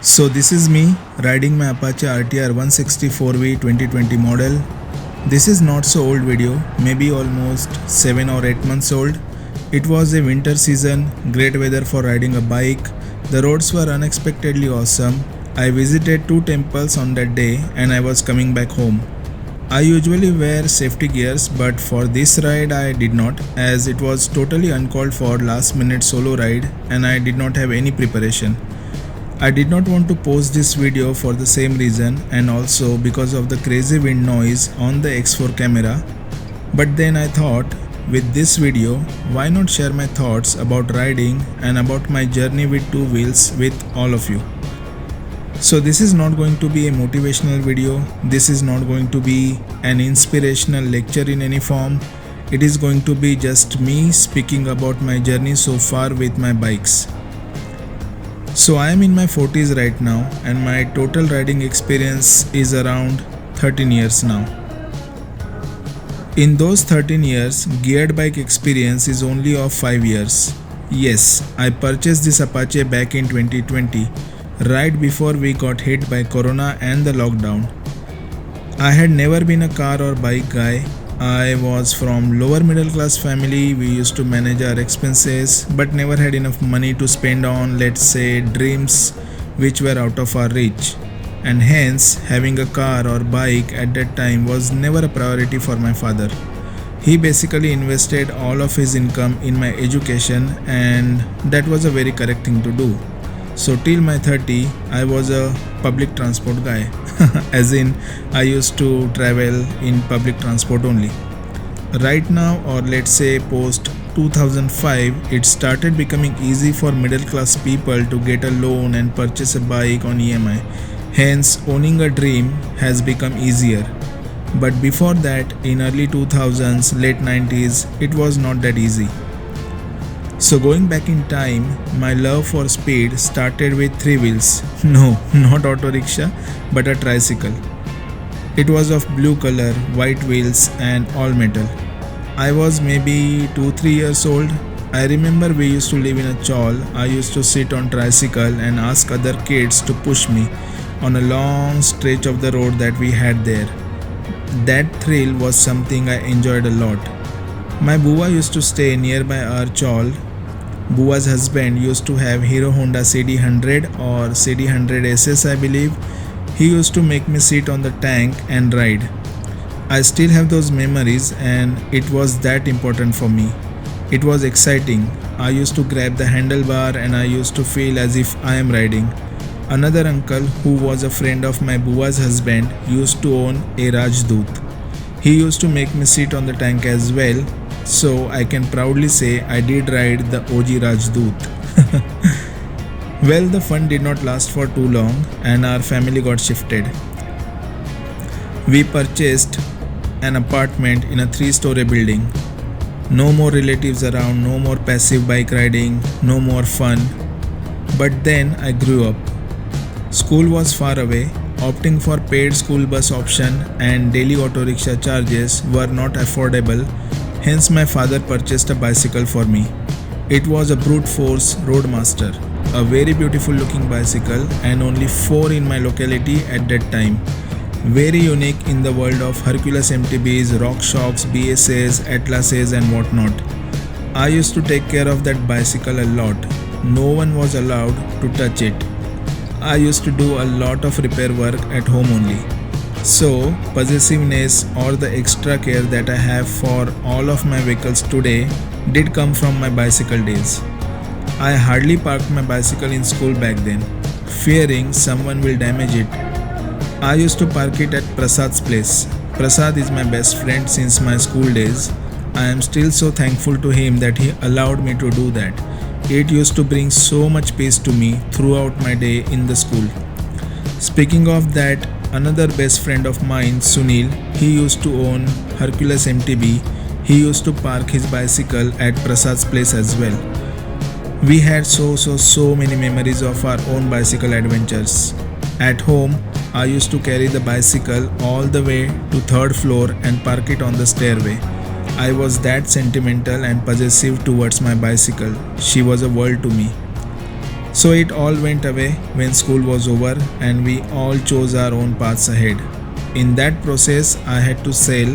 So this is me riding my Apache RTR 164V 2020 model. This is not so old video, maybe almost 7 or 8 months old. It was a winter season, great weather for riding a bike. The roads were unexpectedly awesome. I visited 2 temples on that day and I was coming back home. I usually wear safety gears, but for this ride I did not, as it was totally uncalled for last minute solo ride and I did not have any preparation. I did not want to post this video for the same reason and also because of the crazy wind noise on the X4 camera. But then I thought, with this video, why not share my thoughts about riding and about my journey with 2 wheels with all of you. So this is not going to be a motivational video, this is not going to be an inspirational lecture in any form. It is going to be just me speaking about my journey so far with my bikes. So I am in my 40s right now and my total riding experience is around 13 years now. In those 13 years, geared bike experience is only of 5 years. Yes, I purchased this Apache back in 2020, right before we got hit by Corona and the lockdown. I had never been a car or bike guy. I was from lower middle class family. We used to manage our expenses but never had enough money to spend on, let's say, dreams which were out of our reach. And hence, having a car or bike at that time was never a priority for my father. He basically invested all of his income in my education and that was a very correct thing to do. So till my 30, I was a public transport guy. As in, I used to travel in public transport only. Right now, or let's say post 2005, it started becoming easy for middle class people to get a loan and purchase a bike on EMI. Hence, owning a dream has become easier. But before that, in early 2000s, late 90s, it was not that easy. So going back in time, my love for speed started with 3 wheels. No, not auto rickshaw, but a tricycle. It was of blue color, white wheels and all metal. I was maybe 2-3 years old. I remember we used to live in a chawl. I used to sit on tricycle and ask other kids to push me on a long stretch of the road that we had there. That thrill was something I enjoyed a lot. My Buwa used to stay nearby our chawl. Buwa's husband used to have Hero Honda CD100 or CD100 SS, I believe. He used to make me sit on the tank and ride. I still have those memories and it was that important for me. It was exciting. I used to grab the handlebar and I used to feel as if I am riding. Another uncle who was a friend of my Buwa's husband used to own a Rajdoot. He used to make me sit on the tank as well. So I can proudly say I did ride the OG Rajdoot. Well, the fun did not last for too long and our family got shifted. We purchased an apartment in a 3-story building. No more relatives around, no more passive bike riding, no more fun. But then I grew up. School was far away. Opting for paid school bus option and daily auto rickshaw charges were not affordable. Hence my father purchased a bicycle for me. It was a brute force Roadmaster, a very beautiful looking bicycle and only 4 in my locality at that time. Very unique in the world of Hercules MTBs, RockShox, BSAs, Atlases and whatnot. I used to take care of that bicycle a lot. No one was allowed to touch it. I used to do a lot of repair work at home only. So, possessiveness or the extra care that I have for all of my vehicles today did come from my bicycle days. I hardly parked my bicycle in school back then, fearing someone will damage it. I used to park it at Prasad's place. Prasad is my best friend since my school days. I am still so thankful to him that he allowed me to do that. It used to bring so much peace to me throughout my day in the school. Speaking of that, another best friend of mine, Sunil, he used to own Hercules MTB. He used to park his bicycle at Prasad's place as well. We had so many memories of our own bicycle adventures. At home, I used to carry the bicycle all the way to 3rd floor and park it on the stairway. I was that sentimental and possessive towards my bicycle. She was a world to me. So it all went away when school was over and we all chose our own paths ahead. In that process, I had to sell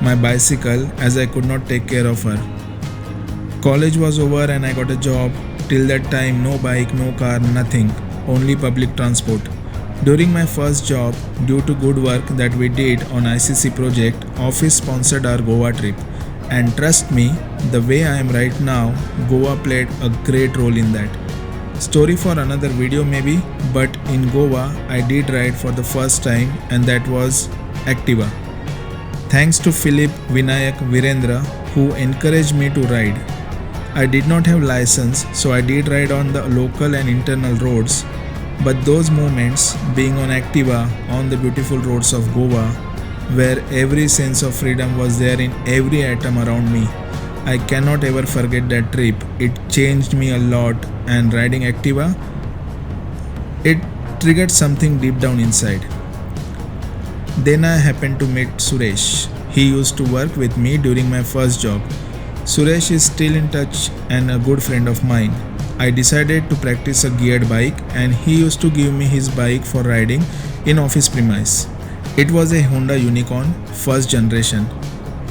my bicycle as I could not take care of her. College was over and I got a job. Till that time, no bike, no car, nothing, only public transport. During my first job, due to good work that we did on ICC project, office sponsored our Goa trip. And trust me, the way I am right now, Goa played a great role in that. Story for another video maybe, but in Goa I did ride for the first time and that was Activa. Thanks to Philip, Vinayak, Virendra who encouraged me to ride. I did not have license so I did ride on the local and internal roads, but those moments being on Activa on the beautiful roads of Goa where every sense of freedom was there in every atom around me. I cannot ever forget that trip. It changed me a lot and riding Activa, it triggered something deep down inside. Then I happened to meet Suresh. He used to work with me during my first job. Suresh is still in touch and a good friend of mine. I decided to practice a geared bike and he used to give me his bike for riding in office premise. It was a Honda Unicorn, first generation.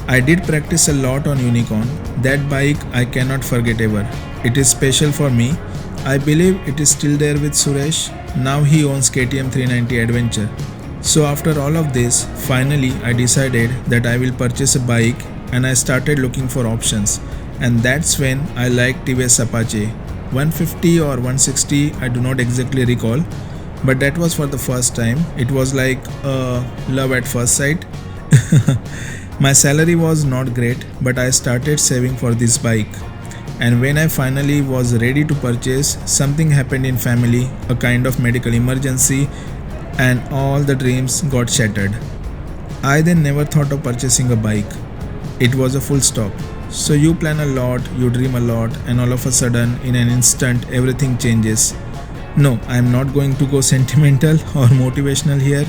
I did practice a lot on Unicorn. That bike I cannot forget ever. It is special for me. I believe it is still there with Suresh. Now he owns KTM 390 Adventure. So after all of this, finally I decided that I will purchase a bike and I started looking for options. And that's when I liked TVS Apache 150 or 160, I do not exactly recall. But that was for the first time. It was like love at first sight. My salary was not great, but I started saving for this bike. And when I finally was ready to purchase, something happened in family, a kind of medical emergency, and all the dreams got shattered. I then never thought of purchasing a bike. It was a full stop. So you plan a lot, you dream a lot, and all of a sudden, in an instant, everything changes. No, I am not going to go sentimental or motivational here.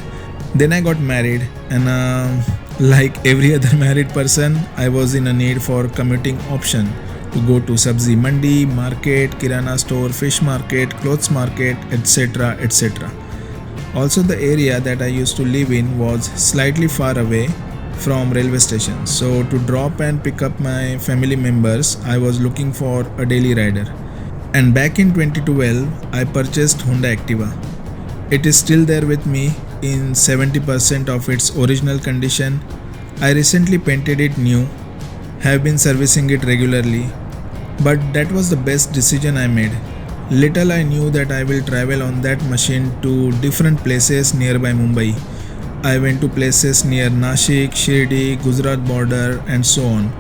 Then I got married and like every other married person, I was in a need for commuting option to go to Sabzi Mandi, market, Kirana store, fish market, clothes market, etc. etc. Also the area that I used to live in was slightly far away from railway station. So to drop and pick up my family members, I was looking for a daily rider. And back in 2012, I purchased Honda Activa. It is still there with me in 70% of its original condition. I recently painted it new, have been servicing it regularly, but that was the best decision I made. Little I knew that I will travel on that machine to different places nearby Mumbai. I went to places near Nashik, Shirdi, Gujarat border and so on.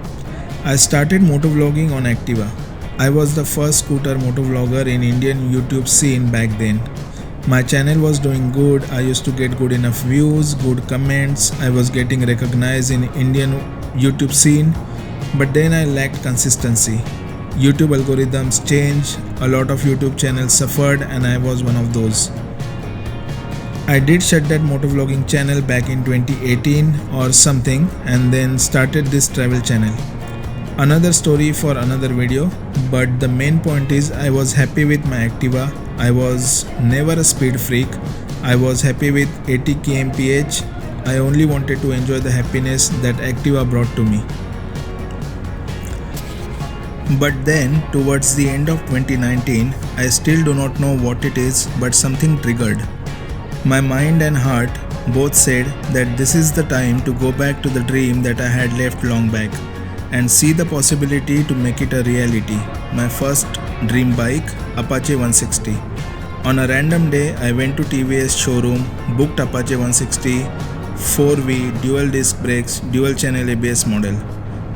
I started motovlogging on Activa. I was the first scooter motovlogger in Indian YouTube scene back then. My channel was doing good, I used to get good enough views, good comments, I was getting recognized in Indian YouTube scene, but then I lacked consistency. YouTube algorithms changed, a lot of YouTube channels suffered and I was one of those. I did shut that motovlogging channel back in 2018 or something and then started this travel channel. Another story for another video, but the main point is I was happy with my Activa. I was never a speed freak. I was happy with 80 kmph. I only wanted to enjoy the happiness that Activa brought to me. But then towards the end of 2019, I still do not know what it is, but something triggered. My mind and heart both said that this is the time to go back to the dream that I had left long back and see the possibility to make it a reality. My first dream bike, Apache 160. On a random day, I went to TVS showroom, booked Apache 160, 4V, dual disc brakes, dual channel ABS model.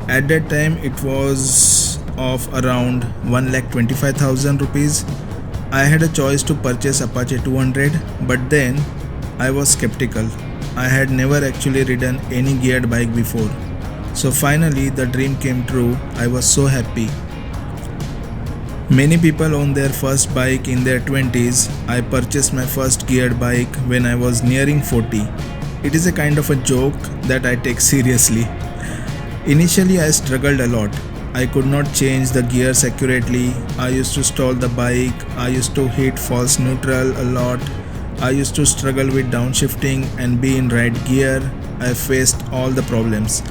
At that time, it was of around 1,25,000 rupees. I had a choice to purchase Apache 200, but then I was skeptical. I had never actually ridden any geared bike before. So finally the dream came true. I was so happy. Many people own their first bike in their 20s. I purchased my first geared bike when I was nearing 40. It is a kind of a joke that I take seriously. Initially I struggled a lot. I could not change the gears accurately. I used to stall the bike. I used to hit false neutral a lot. I used to struggle with downshifting and be in right gear. I faced all the problems.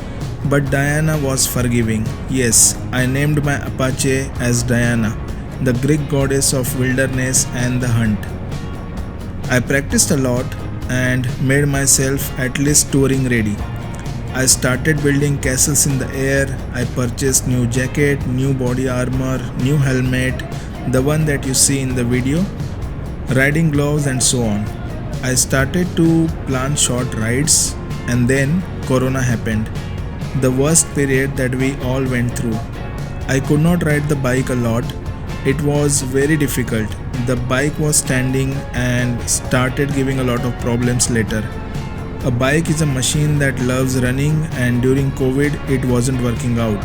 But Diana was forgiving. Yes, I named my Apache as Diana, the Greek goddess of wilderness and the hunt. I practiced a lot and made myself at least touring ready. I started building castles in the air. I purchased new jacket, new body armor, new helmet, the one that you see in the video, riding gloves and so on. I started to plan short rides and then Corona happened. The worst period that we all went through. I could not ride the bike a lot. It was very difficult. The bike was standing and started giving a lot of problems later. A bike is a machine that loves running, and during COVID it wasn't working out.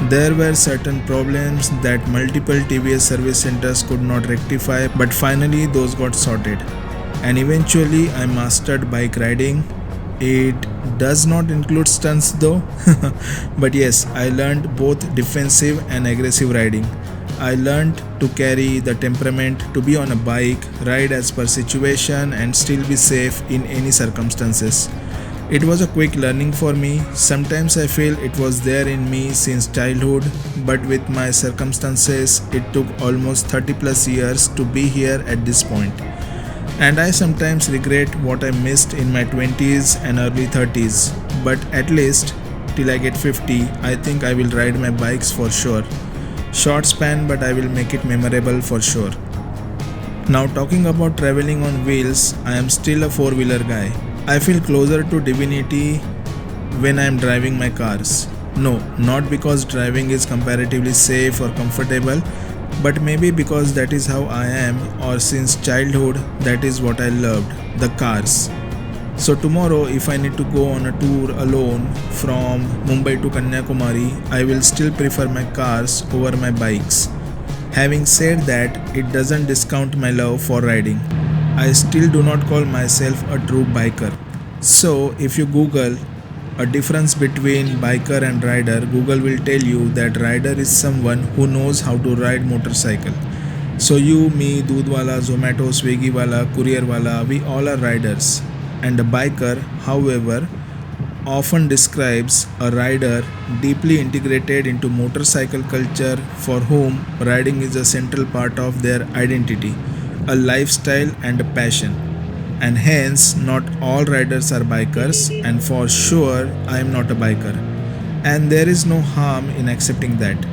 There were certain problems that multiple TVS service centers could not rectify, but finally those got sorted. And eventually I mastered bike riding. It does not include stunts though. But yes, I learned both defensive and aggressive riding. I learned to carry the temperament to be on a bike, ride as per situation, and still be safe in any circumstances. It was a quick learning for me. Sometimes I feel it was there in me since childhood, but with my circumstances, it took almost 30 plus years to be here at this point. And I sometimes regret what I missed in my 20s and early 30s, but at least till I get 50, I think I will ride my bikes for sure. Short span, but I will make it memorable for sure. Now, talking about traveling on wheels, I am still a four-wheeler guy. I feel closer to divinity when I am driving my cars. No, not because driving is comparatively safe or comfortable, but maybe because that is how I am, or since childhood, that is what I loved, the cars. So tomorrow, if I need to go on a tour alone from Mumbai to Kanyakumari, I will still prefer my cars over my bikes. Having said that, it doesn't discount my love for riding. I still do not call myself a true biker. So if you Google a difference between biker and rider, Google will tell you that rider is someone who knows how to ride motorcycle. So you, me, Doodwala, Zomato, Swiggy wala, courier wala, we all are riders. And a biker, however, often describes a rider deeply integrated into motorcycle culture for whom riding is a central part of their identity, a lifestyle and a passion. And hence, not all riders are bikers, and for sure, I am not a biker. And there is no harm in accepting that.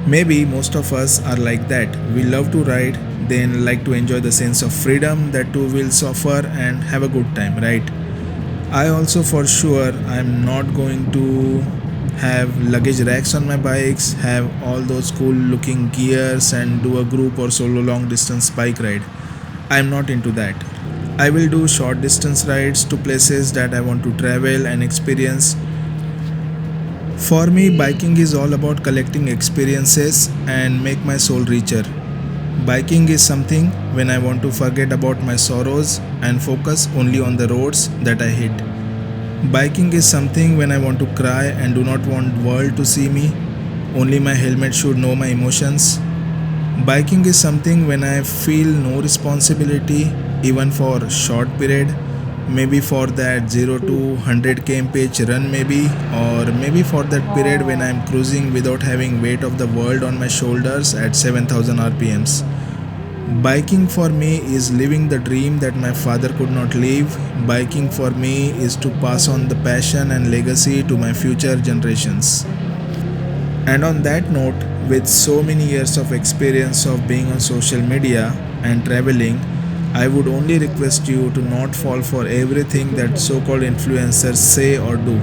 Maybe most of us are like that. We love to ride, then like to enjoy the sense of freedom that two wheels offer and have a good time, right? I also for sure I am not going to have luggage racks on my bikes, have all those cool looking gears and do a group or solo long distance bike ride. I am not into that. I will do short distance rides to places that I want to travel and experience. For me, biking is all about collecting experiences and make my soul richer. Biking is something when I want to forget about my sorrows and focus only on the roads that I hit. Biking is something when I want to cry and do not want world to see me. Only my helmet should know my emotions. Biking is something when I feel no responsibility even for a short period. Maybe for that 0 to 100 kmph run maybe, or maybe for that period when I am cruising without having weight of the world on my shoulders at 7000 rpms. Biking for me is living the dream that my father could not live. Biking for me is to pass on the passion and legacy to my future generations. And on that note, with so many years of experience of being on social media and traveling, I would only request you to not fall for everything that so-called influencers say or do.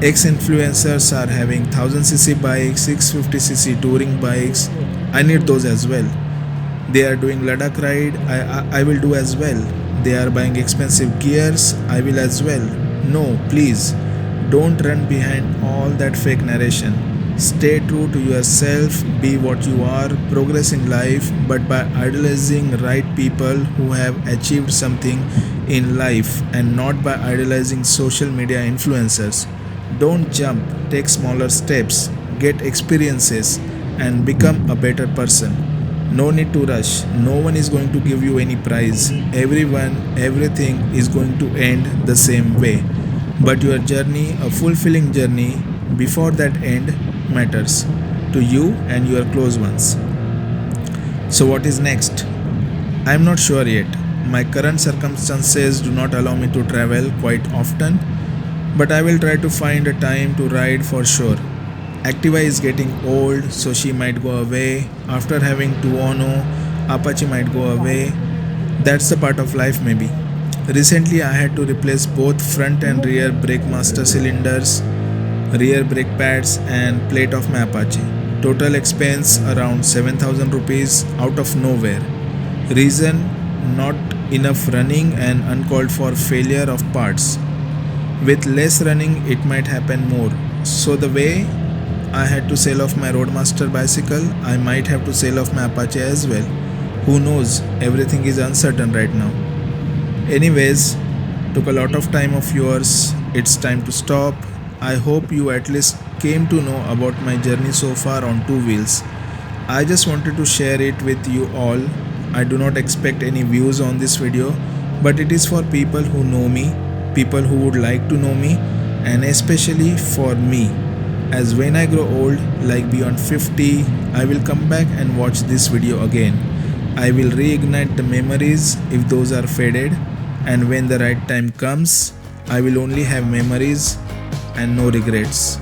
Ex-influencers are having 1000cc bikes, 650cc touring bikes. I need those as well. They are doing Ladakh ride, I will do as well. They are buying expensive gears, I will as well. No, please, don't run behind all that fake narration. Stay true to yourself, be what you are, progress in life, but by idolizing right people who have achieved something in life and not by idolizing social media influencers. Don't jump, take smaller steps. get experiences, and become a better person. No need to rush. No one is going to give you any prize. Everyone, everything is going to end the same way. But your journey, a fulfilling journey, before that end matters to you and your close ones. So, what is next? I am not sure yet. My current circumstances do not allow me to travel quite often, but I will try to find a time to ride for sure. Activa is getting old, so she might go away. After having 2 Apache might go away. That's the part of life, maybe. Recently, I had to replace both front and rear brake master cylinders, rear brake pads, and plate of my Apache. Total expense around 7,000 rupees out of nowhere. Reason, not enough running and uncalled for failure of parts. With less running, it might happen more. So, the way I had to sell off my Roadmaster bicycle, I might have to sell off my Apache as well. Who knows? Everything is uncertain right now. Anyways, took a lot of time of yours. It's time to stop. I hope you at least came to know about my journey so far on two wheels. I just wanted to share it with you all. I do not expect any views on this video, but it is for people who know me, people who would like to know me, and especially for me. As when I grow old, like beyond 50, I will come back and watch this video again. I will reignite the memories if those are faded, and when the right time comes, I will only have memories and no regrets.